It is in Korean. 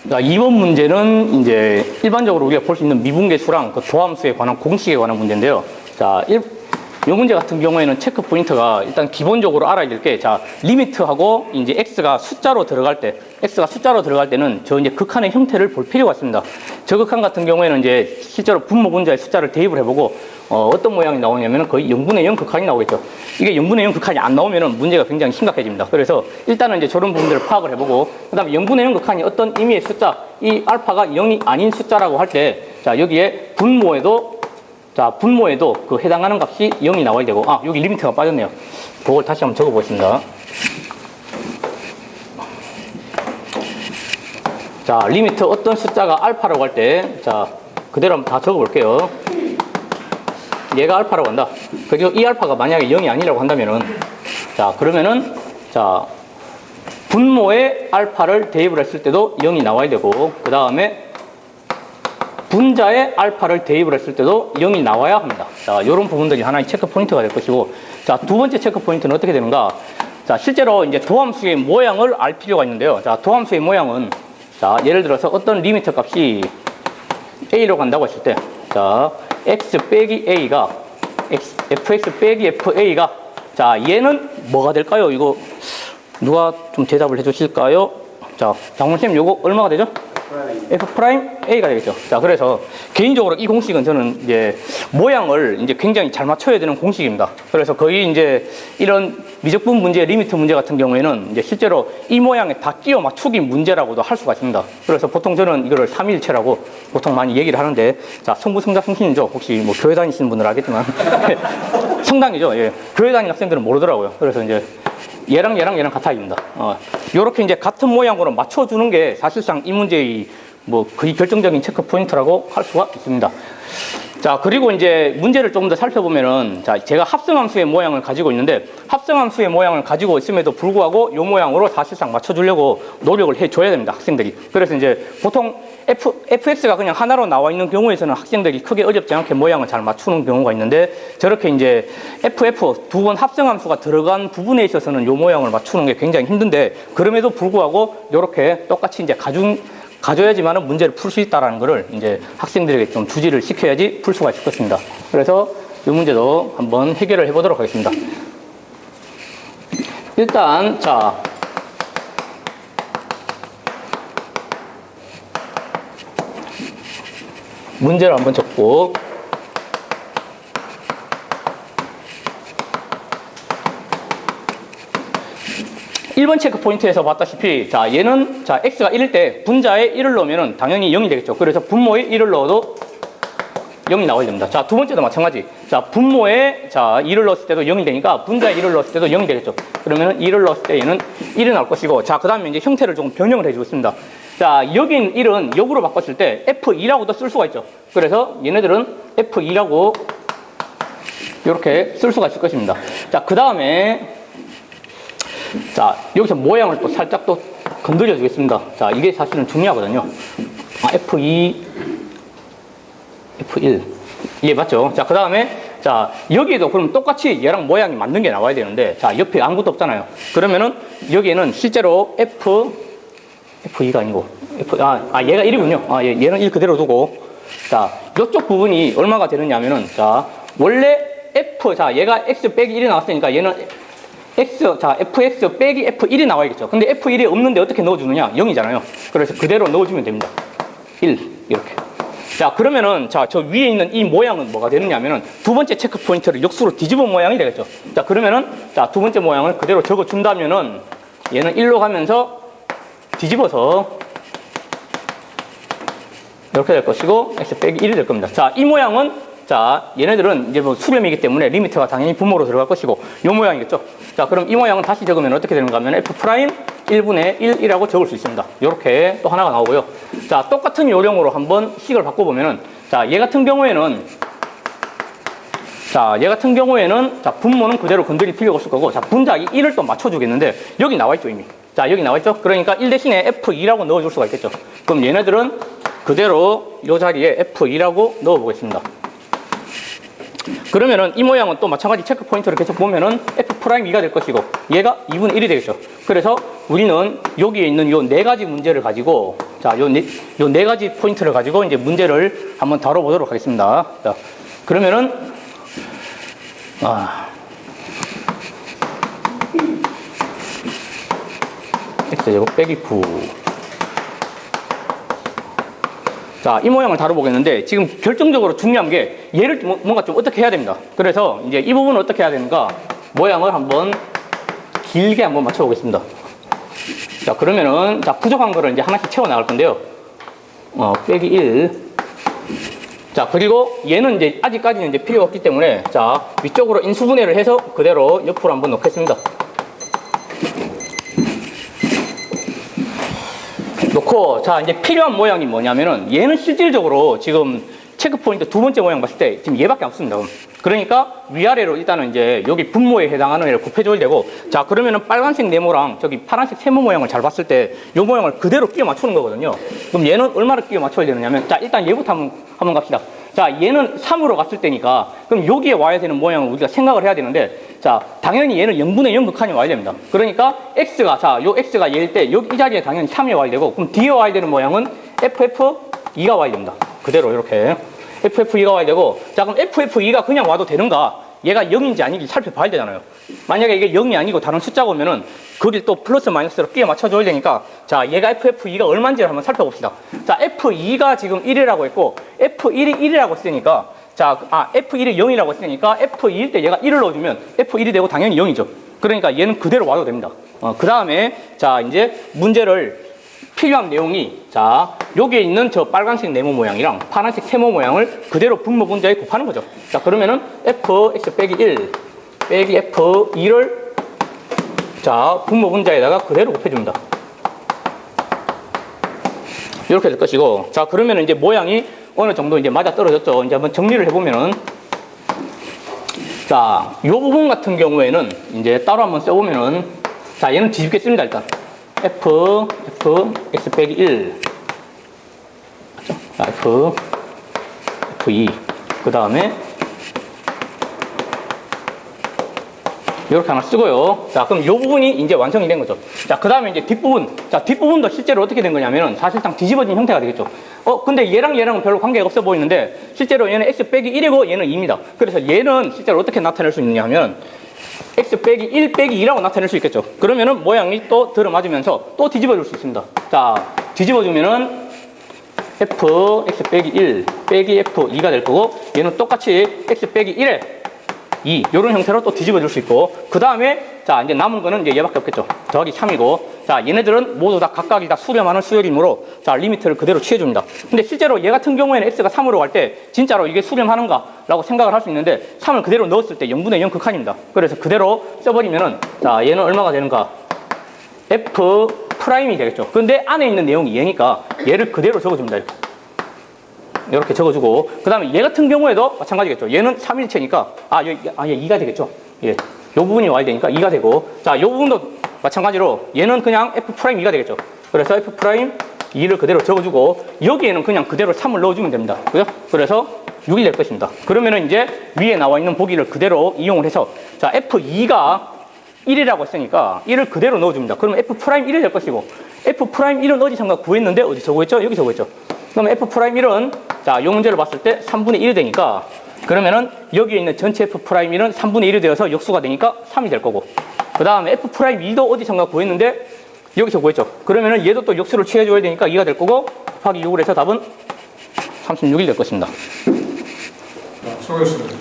자, 이번 문제는 이제 일반적으로 우리가 볼 수 있는 미분계수랑 그 도함수에 관한 공식에 관한 문제인데요. 자, 이 문제 같은 경우에는 체크 포인트가 일단 기본적으로 알아야 될 게, 자, 리미트하고 이제 x가 숫자로 들어갈 때는 저 이제 극한의 형태를 볼 필요가 있습니다. 저 극한 같은 경우에는 이제 실제로 분모 분자의 숫자를 대입을 해보고 어떤 모양이 나오냐면 거의 0분의 0 극한이 나오겠죠. 이게 0분의 0 극한이 안 나오면 문제가 굉장히 심각해집니다. 그래서 일단은 이제 저런 부분들을 파악을 해보고, 그 다음에 0분의 0 극한이 어떤 의미의 숫자, 이 알파가 0이 아닌 숫자라고 할 때, 자, 여기에 분모에도 그 해당하는 값이 0이 나와야 되고, 아, 여기 리미트가 빠졌네요. 그걸 다시 한번 적어보겠습니다. 자, 리미트 어떤 숫자가 알파라고 할 때, 자, 그대로 한번 다 적어볼게요. 얘가 알파라고 한다. 그리고 이 알파가 만약에 0이 아니라고 한다면은, 자, 그러면은, 자, 분모에 알파를 대입을 했을 때도 0이 나와야 되고, 그 다음에 분자에 알파를 대입을 했을 때도 0이 나와야 합니다. 자, 이런 부분들이 하나의 체크 포인트가 될 것이고, 자, 두 번째 체크 포인트는 어떻게 되는가? 자, 실제로 이제 도함수의 모양을 알 필요가 있는데요. 자, 도함수의 모양은, 자, 예를 들어서 어떤 리미트 값이 a로 간다고 했을 때, 자, x 빼기 a가, fx 빼기 fa가, 자, 얘는 뭐가 될까요? 이거 누가 좀 대답을 해 주실까요? 자, 장훈쌤, 요거 얼마가 되죠? F'A가 되겠죠. 자, 그래서 개인적으로 이 공식은 저는 이제 모양을 이제 굉장히 잘 맞춰야 되는 공식입니다. 그래서 거의 이제 이런 미적분 문제, 리미트 문제 같은 경우에는 이제 실제로 이 모양에 다 끼워 맞추기 문제라고도 할 수가 있습니다. 그래서 보통 저는 이거를 삼위일체라고 보통 많이 얘기를 하는데, 자, 성부성자성신이죠. 혹시 뭐 교회 다니시는 분들은 알겠지만 성당이죠. 예. 교회 다니는 학생들은 모르더라고요. 그래서 이제 얘랑 같아입니다. 요렇게 이제 같은 모양으로 맞춰주는 게 사실상 이 문제의 뭐 거의 결정적인 체크 포인트라고 할 수가 있습니다. 자, 그리고 이제 문제를 조금 더 살펴보면은, 자, 제가 합성함수의 모양을 가지고 있는데, 합성함수의 모양을 가지고 있음에도 불구하고 요 모양으로 사실상 맞춰주려고 노력을 해줘야 됩니다, 학생들이. 그래서 이제 보통 fx가 그냥 하나로 나와 있는 경우에서는 학생들이 크게 어렵지 않게 모양을 잘 맞추는 경우가 있는데, 저렇게 이제 ff 두 번 합성함수가 들어간 부분에 있어서는 요 모양을 맞추는 게 굉장히 힘든데, 그럼에도 불구하고 요렇게 똑같이 이제 가져야지만은 문제를 풀 수 있다라는 거를 이제 학생들에게 좀 주지를 시켜야지 풀 수가 있을 것입니다. 그래서 이 문제도 한번 해결을 해보도록 하겠습니다. 일단, 자, 문제를 한번 적고, 1번 체크 포인트에서 봤다시피, 자, 얘는, 자, x가 1일 때 분자에 1을 넣으면은 당연히 0이 되겠죠. 그래서 분모에 1을 넣어도 0이 나와야 됩니다. 자, 두 번째도 마찬가지. 자, 분모에, 자, 2를 넣었을 때도 0이 되니까 분자에 1을 넣었을 때도 0이 되겠죠. 그러면은 2를 넣었을 때 얘는 1이 나올 것이고, 자, 그 다음에 이제 형태를 조금 변형을 해주고 있습니다. 자, 여긴 1은 역으로 바꿨을 때 F2라고도 쓸 수가 있죠. 그래서 얘네들은 F2라고 이렇게 쓸 수가 있을 것입니다. 자, 그 다음에, 자, 여기서 모양을 또 살짝 또 건드려 주겠습니다. 자, 이게 사실은 중요하거든요. F2, F1. 이게 맞죠? 자, 그 다음에, 자, 여기에도 그럼 똑같이 얘랑 모양이 맞는 게 나와야 되는데, 자, 옆에 아무것도 없잖아요. 그러면은 여기에는 실제로 F2가 아니고, 얘가 1이군요. 얘는 1 그대로 두고, 자, 이쪽 부분이 얼마가 되느냐면은, 자, 원래 자, 얘가 x 빼기 1이 나왔으니까 얘는 fx 빼기 f1이 나와야겠죠. 근데 f1이 없는데 어떻게 넣어주느냐? 0이잖아요. 그래서 그대로 넣어주면 됩니다. 1, 이렇게. 자, 그러면은, 자, 저 위에 있는 이 모양은 뭐가 되느냐면은 두 번째 체크 포인트를 역수로 뒤집은 모양이 되겠죠. 자, 그러면은, 자, 두 번째 모양을 그대로 적어준다면은 얘는 1로 가면서 뒤집어서 이렇게 될 것이고, x 빼기 1이 될 겁니다. 자, 이 모양은, 자, 얘네들은 이제 뭐 수렴이기 때문에 리미트가 당연히 분모로 들어갈 것이고, 요 모양이겠죠. 자, 그럼 이 모양은 다시 적으면 어떻게 되는가 하면 f' 1분의 1이라고 적을 수 있습니다. 요렇게 또 하나가 나오고요. 자, 똑같은 요령으로 한번 식을 바꿔보면은, 자, 얘 같은 경우에는, 자, 분모는 그대로 건드릴 필요가 없을 거고, 자, 분자기 1을 또 맞춰주겠는데, 여기 나와있죠, 이미. 자, 여기 나와있죠? 그러니까 1 대신에 f2라고 넣어줄 수가 있겠죠. 그럼 얘네들은 그대로 이 자리에 f2라고 넣어보겠습니다. 그러면은 이 모양은 또 마찬가지 체크 포인트를 계속 보면은 F'2가 될 것이고 얘가 2분의 1이 되겠죠. 그래서 우리는 여기에 있는 요 네 가지 문제를 가지고 자, 요 네 가지 포인트를 가지고 이제 문제를 한번 다뤄보도록 하겠습니다. 자, 그러면은 X제곱 빼기 9. 자, 이 모양을 다뤄보겠는데 지금 결정적으로 중요한 게 얘를 뭔가 좀 어떻게 해야 됩니다. 그래서 이제 이 부분을 어떻게 해야 되는가 모양을 한번 길게 한번 맞춰보겠습니다. 자, 그러면은 자, 부족한 거를 이제 하나씩 채워 나갈 건데요. 빼기 1. 자, 그리고 얘는 이제 아직까지는 이제 필요가 없기 때문에 자, 위쪽으로 인수분해를 해서 그대로 옆으로 한번 놓겠습니다. 놓고 자, 이제 필요한 모양이 뭐냐면은 얘는 실질적으로 지금 체크 포인트 두 번째 모양 봤을 때 지금 얘밖에 없습니다. 그러니까 위아래로 일단은 이제 여기 분모에 해당하는 애를 곱해줘야 되고 자, 그러면은 빨간색 네모랑 저기 파란색 세모 모양을 잘 봤을 때 이 모양을 그대로 끼워 맞추는 거거든요. 그럼 얘는 얼마나 끼워 맞춰야 되느냐면 자, 일단 얘부터 한번 갑시다. 자, 얘는 3으로 갔을 때니까 그럼 여기에 와야 되는 모양을 우리가 생각을 해야 되는데 자, 당연히 얘는 0분의 0 극한이 와야 됩니다. 그러니까 x가 자, 요 x가 얘일 때 여기 이 자리에 당연히 3이 와야 되고 그럼 뒤에 와야 되는 모양은 ff2가 와야 됩니다. 그대로 이렇게 ff2가 와야 되고 자, 그럼 ff2가 그냥 와도 되는가? 얘가 0인지 아닌지 살펴봐야 되잖아요. 만약에 이게 0이 아니고 다른 숫자가 오면은 거길 또 플러스 마이너스로 끼워 맞춰줘야 되니까 자, 얘가 ff2가 얼마인지를 한번 살펴봅시다. 자, f2가 지금 1이라고 했고 F1이 1이라고 했으니까 자, F1이 0이라고 했으니까 F2일 때 얘가 1을 넣어주면 F1이 되고 당연히 0이죠. 그러니까 얘는 그대로 와도 됩니다. 그 다음에 자, 이제 문제를 필요한 내용이 자, 여기에 있는 저 빨간색 네모 모양이랑 파란색 세모 모양을 그대로 분모 분자에 곱하는 거죠. 자, 그러면은 fx 빼기 1 빼기 f2를 자, 분모 분자에다가 그대로 곱해줍니다. 이렇게 될 것이고 자, 그러면은 이제 모양이 어느 정도 이제 맞아 떨어졌죠. 이제 한번 정리를 해보면은 자, 요 부분 같은 경우에는 이제 따로 한번 써보면은 자, 얘는 뒤집겠습니다. 일단 x 빼기 1 자, f2 그 다음에 이렇게 하나 쓰고요. 자, 그럼 이 부분이 이제 완성이 된 거죠. 자, 그 다음에 이제 뒷부분. 자, 뒷부분도 실제로 어떻게 된 거냐면은 사실상 뒤집어진 형태가 되겠죠. 근데 얘랑 얘랑은 별로 관계가 없어 보이는데 실제로 얘는 x 빼기 1이고 얘는 2입니다. 그래서 얘는 실제로 어떻게 나타낼 수 있느냐 하면 x 빼기 1 빼기 2라고 나타낼 수 있겠죠. 그러면은 모양이 또 들어맞으면서 또 뒤집어 줄 수 있습니다. 자, 뒤집어 주면은 x 빼기 1 빼기 f2가 될 거고 얘는 똑같이 x 빼기 1에 2 이런 형태로 또 뒤집어 줄 수 있고 그 다음에 자, 이제 남은 거는 이제 얘밖에 없겠죠. 더하기 3이고 자, 얘네들은 모두 다 각각이 다 수렴하는 수열이므로 자, 리미트를 그대로 취해줍니다. 근데 실제로 얘 같은 경우에는 x가 3으로 갈 때 진짜로 이게 수렴하는가 라고 생각을 할 수 있는데 3을 그대로 넣었을 때 0분의 0 극한입니다. 그래서 그대로 써버리면은 자, 얘는 얼마가 되는가 f 프라임이 되겠죠. 근데 안에 있는 내용이 얘니까 얘를 그대로 적어줍니다. 이렇게 적어주고 그 다음에 얘 같은 경우에도 마찬가지겠죠. 얘는 3일체니까 얘 2가 되겠죠. 예, 요 부분이 와야 되니까 2가 되고 자, 요 부분도 마찬가지로 얘는 그냥 f'2가 되겠죠. 그래서 f'2를 그대로 적어주고 여기에는 그냥 그대로 3을 넣어주면 됩니다. 그죠? 그래서 6이 될 것입니다. 그러면은 이제 위에 나와 있는 보기를 그대로 이용을 해서 자, f2가 1이라고 했으니까 1을 그대로 넣어줍니다. 그러면 f'1이 될 것이고 f'1은 어디선가 구했는데 어디서 구했죠? 여기서 구했죠. 그러면 f'1은 자, 이 문제를 봤을 때 3분의 1이 되니까 그러면은 여기에 있는 전체 f'1은 3분의 1이 되어서 역수가 되니까 3이 될 거고 그 다음에 f'2도 어디선가 구했는데 여기서 구했죠. 그러면은 얘도 또 역수를 취해줘야 되니까 2가 될 거고 곱하기 6을 해서 답은 36이 될 것입니다. 수고하셨습니다.